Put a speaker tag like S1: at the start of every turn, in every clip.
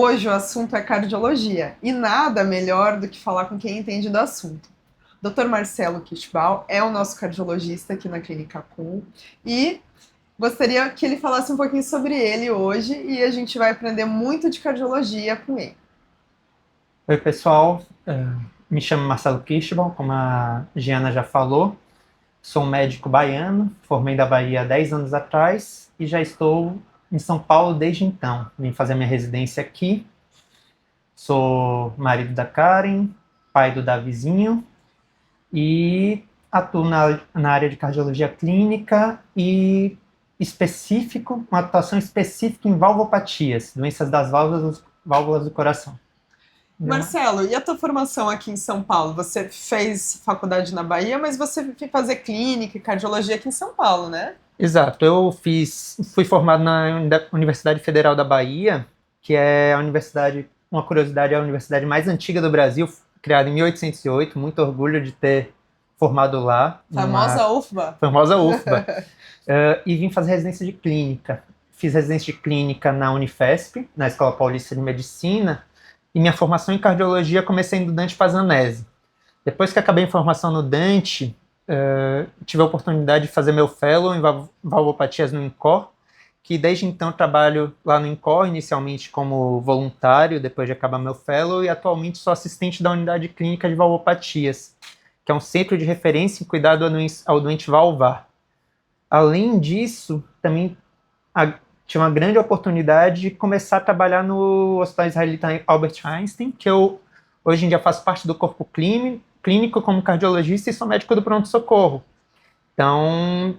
S1: Hoje o assunto é cardiologia e nada melhor do que falar com quem entende do assunto. Dr. Marcelo Kischbau é o nosso cardiologista aqui na Clínica Com e gostaria que ele falasse um pouquinho sobre ele hoje e a gente vai aprender muito de cardiologia com ele.
S2: Oi, pessoal. Me chamo Marcelo Kischbau, como a Giana já falou. Sou um médico baiano, formei da Bahia há 10 anos atrás e já estou em São Paulo desde então. Vim fazer minha residência aqui. Sou marido da Karen, pai do Davizinho e atuo na área de cardiologia clínica e uma atuação específica em valvopatias, doenças das válvulas do coração.
S1: Marcelo, e a tua formação aqui em São Paulo? Você fez faculdade na Bahia, mas você foi fazer clínica e cardiologia aqui em São Paulo, né?
S2: Exato, fui formado na Universidade Federal da Bahia, que é a universidade, uma curiosidade, é a universidade mais antiga do Brasil, criada em 1808, muito orgulho de ter formado lá,
S1: Famosa UFBA.
S2: famosa UFBA, e vim fazer residência de clínica. Fiz residência de clínica na Unifesp, na Escola Paulista de Medicina, e minha formação em cardiologia comecei no Dante Pazanese. Depois que acabei a formação no Dante, tive a oportunidade de fazer meu fellow em valvopatias no INCOR, que desde então trabalho lá no INCOR, inicialmente como voluntário, depois de acabar meu fellow, e atualmente sou assistente da unidade clínica de valvopatias, que é um centro de referência em cuidado ao doente valvar. Além disso, também tive uma grande oportunidade de começar a trabalhar no Hospital Israelita Albert Einstein, que eu hoje em dia faço parte do corpo clínico como cardiologista e sou médico do pronto-socorro. Então,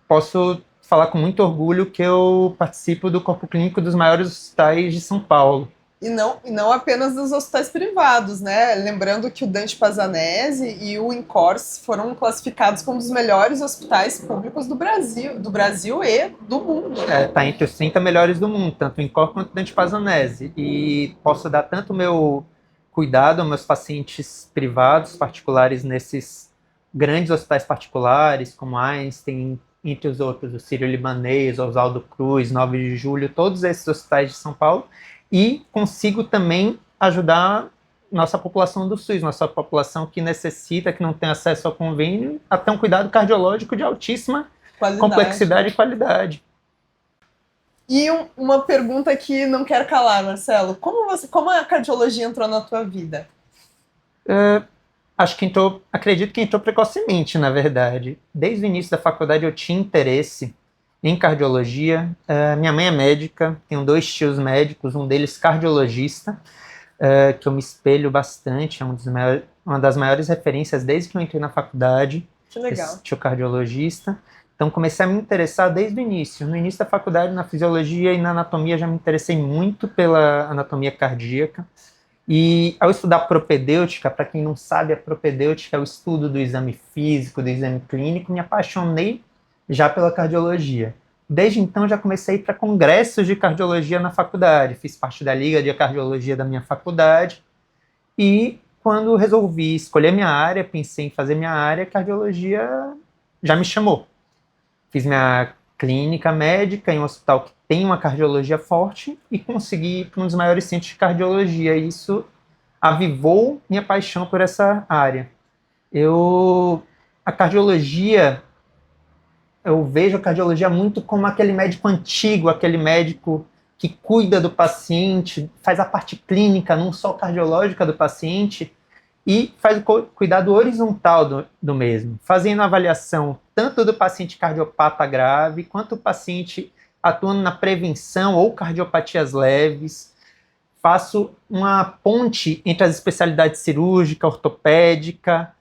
S2: posso falar com muito orgulho que eu participo do corpo clínico dos maiores hospitais de São Paulo.
S1: E não apenas dos hospitais privados, né? Lembrando que o Dante Pazanese e o INCOR foram classificados como os melhores hospitais públicos do Brasil e do mundo.
S2: Está entre os 30 melhores do mundo, tanto o INCOR quanto o Dante Pazanese. E posso dar tanto o meu cuidado aos meus pacientes privados, particulares, nesses grandes hospitais particulares, como Einstein, entre os outros, o Sírio-Libanês, Oswaldo Cruz, 9 de Julho, todos esses hospitais de São Paulo, e consigo também ajudar nossa população do SUS, nossa população que necessita, que não tem acesso ao convênio, a ter um cuidado cardiológico de altíssima complexidade e qualidade.
S1: E uma pergunta que não quero calar, Marcelo. Como a cardiologia entrou na tua vida?
S2: Acredito que entrou precocemente, na verdade. Desde o início da faculdade eu tinha interesse em cardiologia. Minha mãe é médica, tenho 2 tios médicos, um deles cardiologista, que eu me espelho bastante, é uma das maiores referências desde que eu entrei na faculdade.
S1: Que legal.
S2: Esse tio cardiologista. Então comecei a me interessar desde o início. No início da faculdade, na fisiologia e na anatomia, já me interessei muito pela anatomia cardíaca. E ao estudar propedêutica, para quem não sabe, a propedêutica é o estudo do exame físico, do exame clínico, me apaixonei já pela cardiologia. Desde então já comecei a ir para congressos de cardiologia na faculdade, fiz parte da liga de cardiologia da minha faculdade, e quando resolvi escolher minha área, pensei em fazer minha área, a cardiologia já me chamou. Fiz minha clínica médica em um hospital que tem uma cardiologia forte e consegui ir para um dos maiores centros de cardiologia. E isso avivou minha paixão por essa área. A cardiologia, eu vejo a cardiologia muito como aquele médico antigo, aquele médico que cuida do paciente, faz a parte clínica, não só cardiológica do paciente, e faz o cuidado horizontal do mesmo, fazendo a avaliação tanto do paciente cardiopata grave, quanto o paciente atuando na prevenção ou cardiopatias leves. Faço uma ponte entre as especialidades cirúrgica, ortopédica,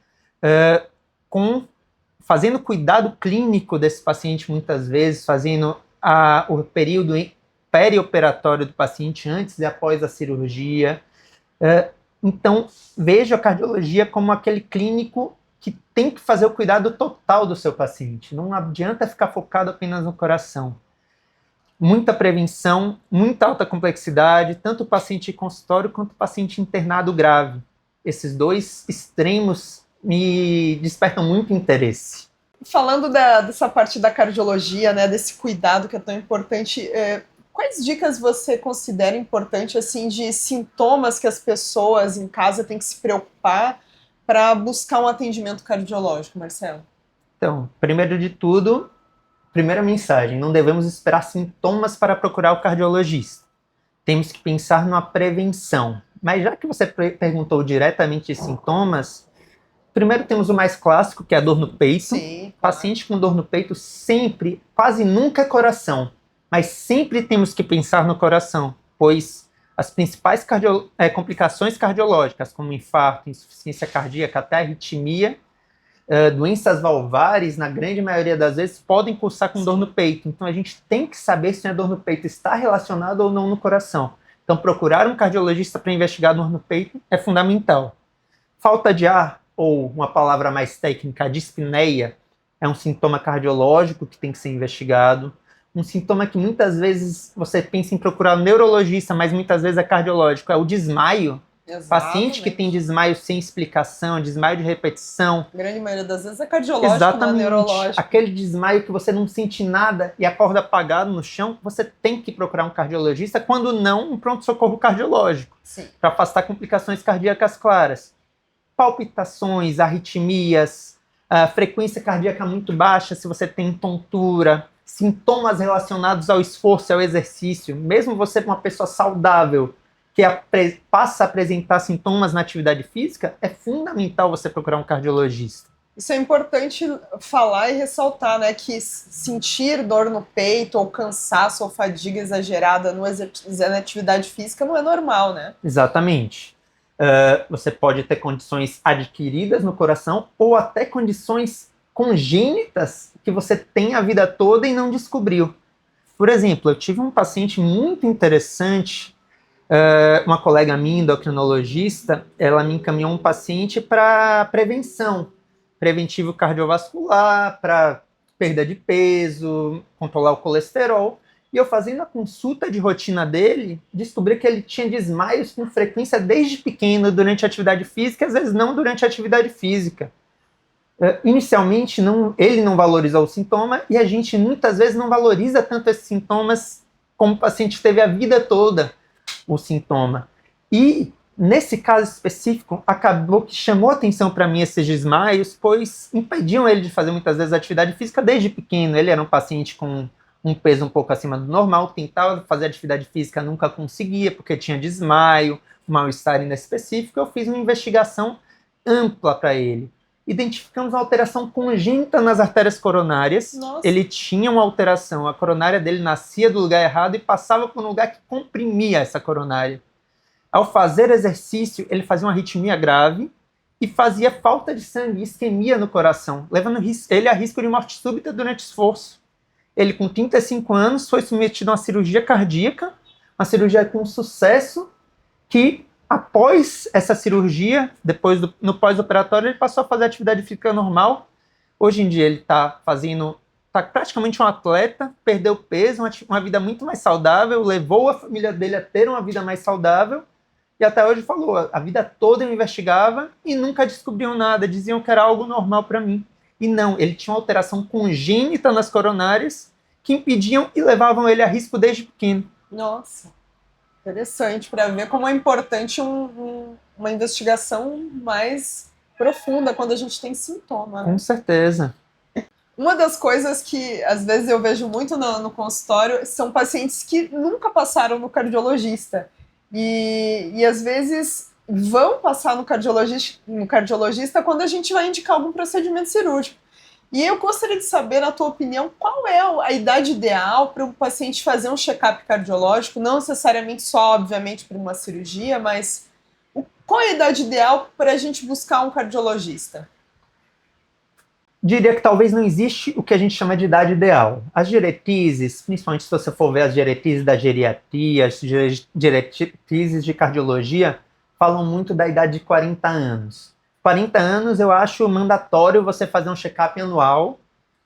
S2: fazendo cuidado clínico desse paciente muitas vezes, fazendo o período perioperatório do paciente antes e após a cirurgia. Então, vejo a cardiologia como aquele clínico que tem que fazer o cuidado total do seu paciente. Não adianta ficar focado apenas no coração. Muita prevenção, muita alta complexidade, tanto o paciente em consultório quanto o paciente internado grave. Esses 2 extremos me despertam muito interesse.
S1: Falando dessa parte da cardiologia, né, desse cuidado que é tão importante, Quais dicas você considera importante, assim, de sintomas que as pessoas em casa têm que se preocupar para buscar um atendimento cardiológico, Marcelo?
S2: Então, primeiro de tudo, primeira mensagem, não devemos esperar sintomas para procurar o cardiologista. Temos que pensar numa prevenção. Mas já que você perguntou diretamente de sintomas, primeiro temos o mais clássico, que é a dor no peito.
S1: Sim, claro.
S2: Paciente com dor no peito sempre, quase nunca é coração, mas sempre temos que pensar no coração, pois as principais complicações cardiológicas, como infarto, insuficiência cardíaca, até arritmia, doenças valvares, na grande maioria das vezes, podem cursar com dor no peito. Então a gente tem que saber se a dor no peito está relacionada ou não no coração. Então procurar um cardiologista para investigar a dor no peito é fundamental. Falta de ar, ou uma palavra mais técnica, dispneia, é um sintoma cardiológico que tem que ser investigado. Um sintoma que muitas vezes você pensa em procurar um neurologista, mas muitas vezes é cardiológico, é o desmaio.
S1: Exatamente.
S2: Paciente que tem desmaio sem explicação, desmaio de repetição.
S1: A grande maioria das vezes é cardiológico,
S2: Exatamente.
S1: não é neurológico.
S2: Aquele desmaio que você não sente nada e acorda apagado no chão, você tem que procurar um cardiologista, quando não, um pronto-socorro cardiológico, para afastar complicações cardíacas claras. Palpitações, arritmias, frequência cardíaca muito baixa, se você tem tontura, sintomas relacionados ao esforço e ao exercício, mesmo você uma pessoa saudável, que passa a apresentar sintomas na atividade física, é fundamental você procurar um cardiologista.
S1: Isso é importante falar e ressaltar, né, que sentir dor no peito ou cansaço ou fadiga exagerada na atividade física não é normal, né?
S2: Exatamente. Você pode ter condições adquiridas no coração ou até condições congênitas que você tem a vida toda e não descobriu. Por exemplo, eu tive um paciente muito interessante. Uma colega minha, endocrinologista, ela me encaminhou um paciente para prevenção, preventivo cardiovascular, para perda de peso, controlar o colesterol. E eu fazendo a consulta de rotina dele, descobri que ele tinha desmaios com frequência desde pequeno, durante a atividade física, às vezes não durante a atividade física. Inicialmente, ele não valorizou o sintoma e a gente muitas vezes não valoriza tanto esses sintomas como o paciente teve a vida toda o sintoma. E, nesse caso específico, acabou que chamou atenção para mim esses desmaios, pois impediam ele de fazer muitas vezes atividade física desde pequeno. Ele era um paciente com um peso um pouco acima do normal, tentava fazer atividade física, nunca conseguia, porque tinha desmaio, mal-estar inespecífico. Eu fiz uma investigação ampla para ele. Identificamos uma alteração congênita nas artérias coronárias.
S1: Nossa.
S2: Ele tinha uma alteração, a coronária dele nascia do lugar errado e passava por um lugar que comprimia essa coronária. Ao fazer exercício, ele fazia uma arritmia grave e fazia falta de sangue, isquemia no coração, levando ele a risco de morte súbita durante esforço. Ele, com 35 anos, foi submetido a uma cirurgia cardíaca, uma cirurgia com sucesso, que após essa cirurgia, no pós-operatório, ele passou a fazer atividade física normal. Hoje em dia ele está praticamente um atleta, perdeu peso, uma vida muito mais saudável, levou a família dele a ter uma vida mais saudável, e até hoje falou, a vida toda eu investigava e nunca descobriam nada, diziam que era algo normal para mim. E não, ele tinha uma alteração congênita nas coronárias que impediam e levavam ele a risco desde pequeno.
S1: Nossa. Interessante, para ver como é importante uma investigação mais profunda quando a gente tem sintoma. Né?
S2: Com certeza.
S1: Uma das coisas que às vezes eu vejo muito no consultório são pacientes que nunca passaram no cardiologista. E às vezes vão passar no cardiologista quando a gente vai indicar algum procedimento cirúrgico. E eu gostaria de saber, na tua opinião, qual é a idade ideal para um paciente fazer um check-up cardiológico, não necessariamente só, obviamente, para uma cirurgia, mas qual é a idade ideal para a gente buscar um cardiologista?
S2: Diria que talvez não existe o que a gente chama de idade ideal. As diretrizes, principalmente se você for ver as diretrizes da geriatria, as diretrizes de cardiologia, falam muito da idade de 40 anos. 40 anos eu acho mandatório você fazer um check-up anual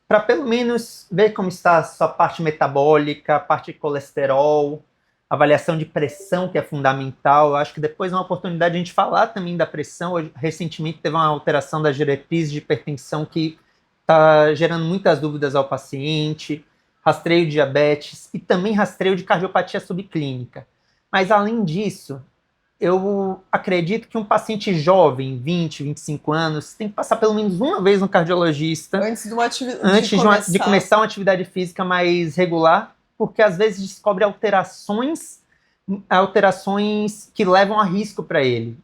S2: para pelo menos ver como está a sua parte metabólica, a parte de colesterol, avaliação de pressão, que é fundamental. Eu acho que depois é uma oportunidade de a gente falar também da pressão. Recentemente teve uma alteração das diretrizes de hipertensão que está gerando muitas dúvidas ao paciente. rastreio de diabetes e também rastreio de cardiopatia subclínica. Mas, além disso, eu acredito que um paciente jovem, 20, 25 anos, tem que passar pelo menos uma vez no cardiologista antes de começar uma atividade física mais regular, porque às vezes descobre alterações que levam a risco para ele.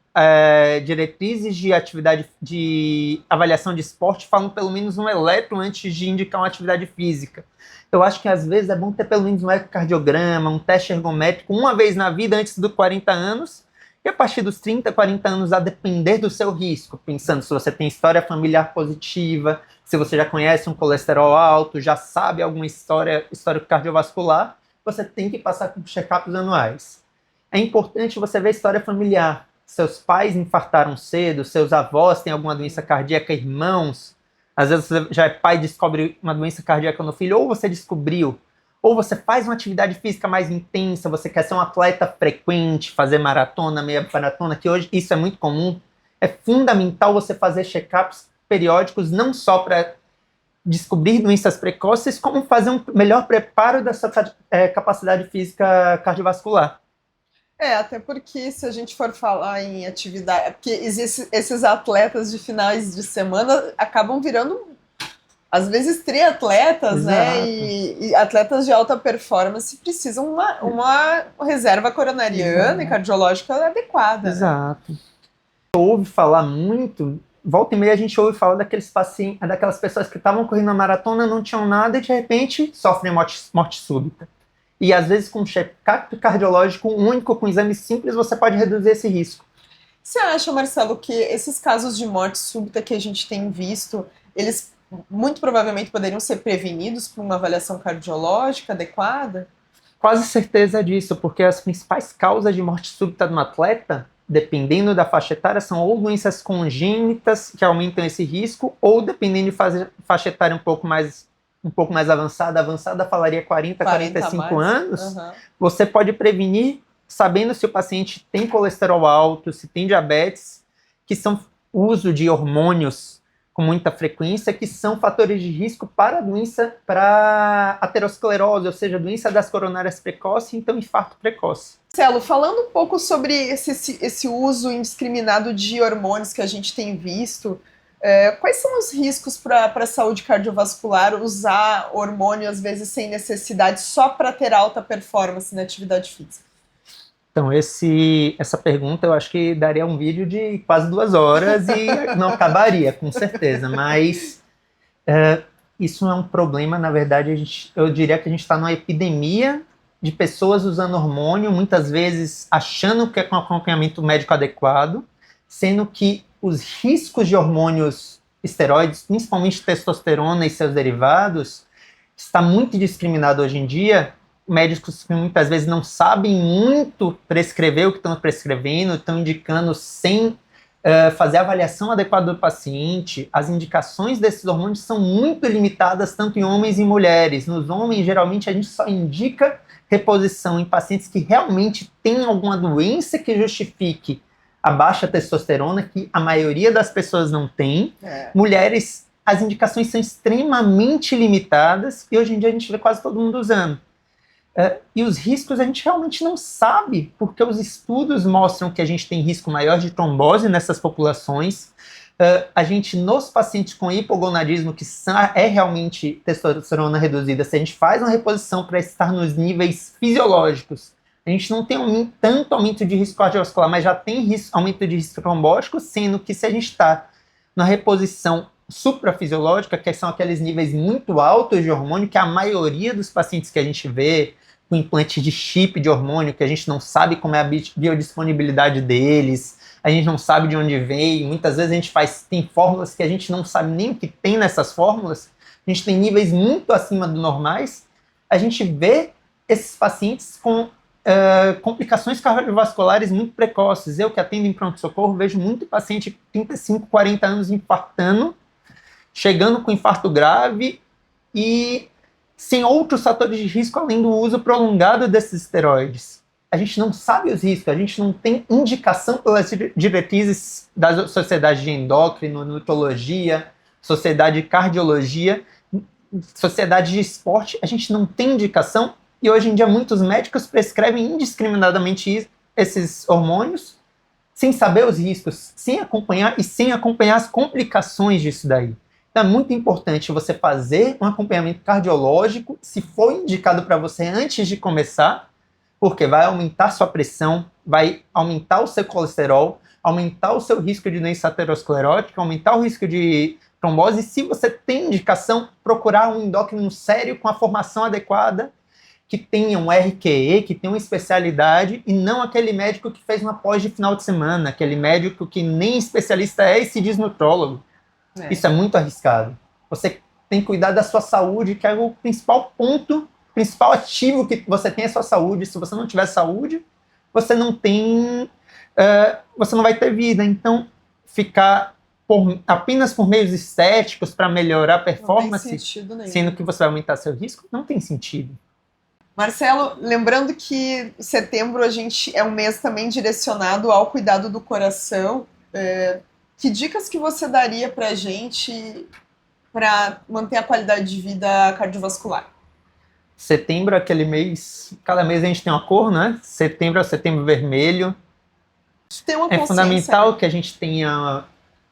S2: Diretrizes de atividade de avaliação de esporte falam pelo menos um eletro antes de indicar uma atividade física. Eu acho que às vezes é bom ter pelo menos um ecocardiograma, um teste ergométrico uma vez na vida antes dos 40 anos, e a partir dos 30, 40 anos, a depender do seu risco, pensando se você tem história familiar positiva, se você já conhece um colesterol alto, já sabe alguma história cardiovascular, você tem que passar com check-ups anuais. É importante você ver a história familiar. Seus pais infartaram cedo, seus avós têm alguma doença cardíaca, irmãos. Às vezes você já é pai e descobre uma doença cardíaca no filho, ou você descobriu, ou você faz uma atividade física mais intensa, você quer ser um atleta frequente, fazer maratona, meia maratona, que hoje isso é muito comum. É fundamental você fazer check-ups periódicos, não só para descobrir doenças precoces, como fazer um melhor preparo da sua capacidade física cardiovascular.
S1: Até porque se a gente for falar em atividade, porque esses atletas de finais de semana acabam virando, às vezes, triatletas,
S2: Exato.
S1: né? E atletas de alta performance precisam uma reserva coronariana e cardiológica adequada.
S2: Exato. Né? Ouve falar muito, volta e meia a gente ouve falar daqueles pacientes, daquelas pessoas que estavam correndo a maratona, não tinham nada e de repente sofrem morte súbita. E às vezes com um check-up cardiológico único, com exame simples, você pode reduzir esse risco.
S1: Você acha, Marcelo, que esses casos de morte súbita que a gente tem visto, eles muito provavelmente poderiam ser prevenidos por uma avaliação cardiológica adequada?
S2: Quase certeza disso, porque as principais causas de morte súbita de um atleta, dependendo da faixa etária, são ou doenças congênitas que aumentam esse risco, ou dependendo de faixa etária um pouco mais avançada falaria 40 45 anos, você pode prevenir sabendo se o paciente tem colesterol alto, se tem diabetes, que são uso de hormônios com muita frequência, que são fatores de risco para a doença, para aterosclerose, ou seja, doença das coronárias precoce, então infarto precoce.
S1: Marcelo, falando um pouco sobre esse uso indiscriminado de hormônios que a gente tem visto, quais são os riscos para a saúde cardiovascular usar hormônio, às vezes, sem necessidade, só para ter alta performance na atividade física?
S2: Então, essa pergunta eu acho que daria um vídeo de quase 2 horas e não acabaria, com certeza. Mas isso é um problema, na verdade, eu diria que a gente está numa epidemia de pessoas usando hormônio, muitas vezes achando que é com acompanhamento médico adequado, sendo que os riscos de hormônios esteroides, principalmente testosterona e seus derivados, está muito discriminado hoje em dia. Médicos que muitas vezes não sabem muito prescrever o que estão prescrevendo, estão indicando sem fazer a avaliação adequada do paciente. As indicações desses hormônios são muito limitadas, tanto em homens e mulheres. Nos homens, geralmente, a gente só indica reposição em pacientes que realmente têm alguma doença que justifique a baixa testosterona, que a maioria das pessoas não tem. Mulheres, as indicações são extremamente limitadas e hoje em dia a gente vê quase todo mundo usando. E os riscos a gente realmente não sabe, porque os estudos mostram que a gente tem risco maior de trombose nessas populações. A gente, nos pacientes com hipogonadismo, que é realmente testosterona reduzida, se a gente faz uma reposição para estar nos níveis fisiológicos, a gente não tem tanto aumento de risco cardiovascular, mas já tem aumento de risco trombótico, sendo que se a gente está na reposição suprafisiológica, que são aqueles níveis muito altos de hormônio, que a maioria dos pacientes que a gente vê com implante de chip de hormônio, que a gente não sabe como é a biodisponibilidade deles, a gente não sabe de onde vem, muitas vezes a gente tem fórmulas que a gente não sabe nem o que tem nessas fórmulas, a gente tem níveis muito acima do normais, a gente vê esses pacientes com complicações cardiovasculares muito precoces. Eu que atendo em pronto-socorro, vejo muito paciente de 35, 40 anos infartando, chegando com infarto grave e sem outros fatores de risco além do uso prolongado desses esteroides. A gente não sabe os riscos, a gente não tem indicação pelas diretrizes da Sociedade de Endócrino, Nutologia, Sociedade de Cardiologia, sociedade de esporte, a gente não tem indicação, e hoje em dia muitos médicos prescrevem indiscriminadamente esses hormônios, sem saber os riscos, sem acompanhar e sem acompanhar as complicações disso daí. Então é muito importante você fazer um acompanhamento cardiológico, se for indicado para você antes de começar, porque vai aumentar sua pressão, vai aumentar o seu colesterol, aumentar o seu risco de doença aterosclerótica, aumentar o risco de trombose. E se você tem indicação, procurar um endócrino sério com a formação adequada, que tenha um RQE, que tenha uma especialidade, e não aquele médico que fez uma pós de final de semana, aquele médico que nem especialista é e se diz nutrólogo. Isso é muito arriscado. Você tem que cuidar da sua saúde, que é o principal ponto, o principal ativo que você tem é a sua saúde. Se você não tiver saúde, você não tem, você não vai ter vida. Então, ficar apenas por meios estéticos para melhorar a performance,
S1: não tem sentido nenhum,
S2: sendo que você vai aumentar seu risco, não tem sentido.
S1: Marcelo, lembrando que setembro é um mês também direcionado ao cuidado do coração. Que dicas que você daria para a gente para manter a qualidade de vida cardiovascular?
S2: Setembro é aquele mês, cada mês a gente tem uma cor, né? Setembro é o setembro vermelho.
S1: Tem uma
S2: É fundamental que a gente tenha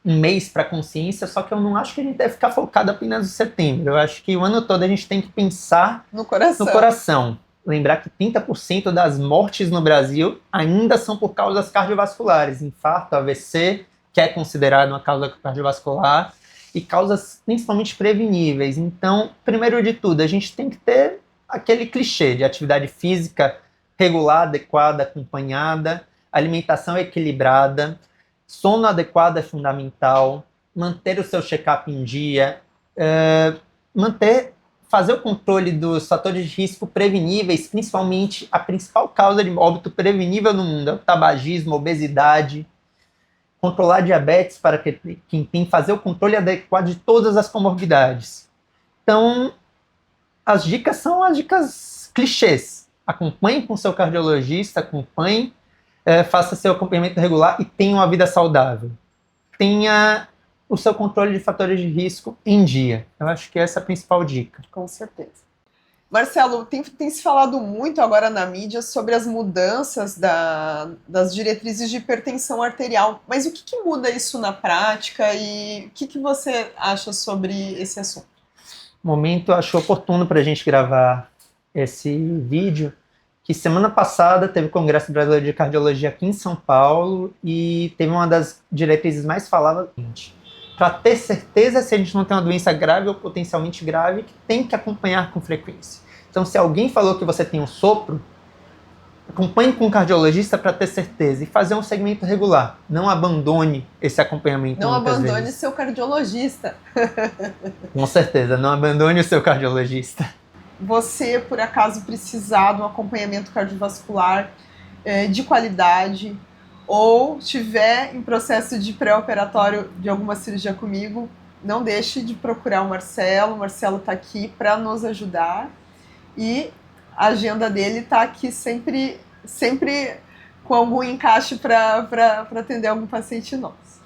S2: um mês para consciência, só que eu não acho que a gente deve ficar focado apenas no setembro. Eu acho que o ano todo a gente tem que pensar
S1: no coração.
S2: Lembrar que 30% das mortes no Brasil ainda são por causas cardiovasculares. Infarto, AVC, que é considerado uma causa cardiovascular, e causas principalmente preveníveis. Então, primeiro de tudo, a gente tem que ter aquele clichê de atividade física regular, adequada, acompanhada, alimentação equilibrada, sono adequado é fundamental, manter o seu check-up em dia, fazer o controle dos fatores de risco preveníveis, principalmente a principal causa de óbito prevenível no mundo é o tabagismo, obesidade, controlar a diabetes para quem tem, fazer o controle adequado de todas as comorbidades. Então, as dicas são as dicas clichês. Acompanhe com seu cardiologista, acompanhe, faça seu acompanhamento regular e tenha uma vida saudável. Tenha o seu controle de fatores de risco em dia. Eu acho que essa é a principal dica.
S1: Com certeza. Marcelo, tem se falado muito agora na mídia sobre as mudanças das diretrizes de hipertensão arterial, mas o que muda isso na prática e o que você acha sobre esse assunto?
S2: No momento, eu acho oportuno para a gente gravar esse vídeo, que semana passada teve o Congresso Brasileiro de Cardiologia aqui em São Paulo e teve uma das diretrizes mais faladas. Para ter certeza se a gente não tem uma doença grave ou potencialmente grave, que tem que acompanhar com frequência. Então, se alguém falou que você tem um sopro, acompanhe com um cardiologista para ter certeza e fazer um segmento regular. Não abandone esse acompanhamento.
S1: Não abandone seu cardiologista.
S2: Com certeza, não abandone o seu cardiologista.
S1: Você, por acaso, precisar de um acompanhamento cardiovascular de qualidade, ou estiver em processo de pré-operatório de alguma cirurgia comigo, não deixe de procurar o Marcelo. O Marcelo está aqui para nos ajudar e a agenda dele está aqui sempre com algum encaixe para atender algum paciente nosso.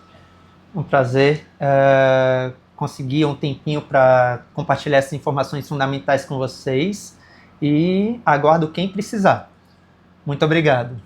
S2: Um prazer conseguir um tempinho para compartilhar essas informações fundamentais com vocês e aguardo quem precisar. Muito obrigado.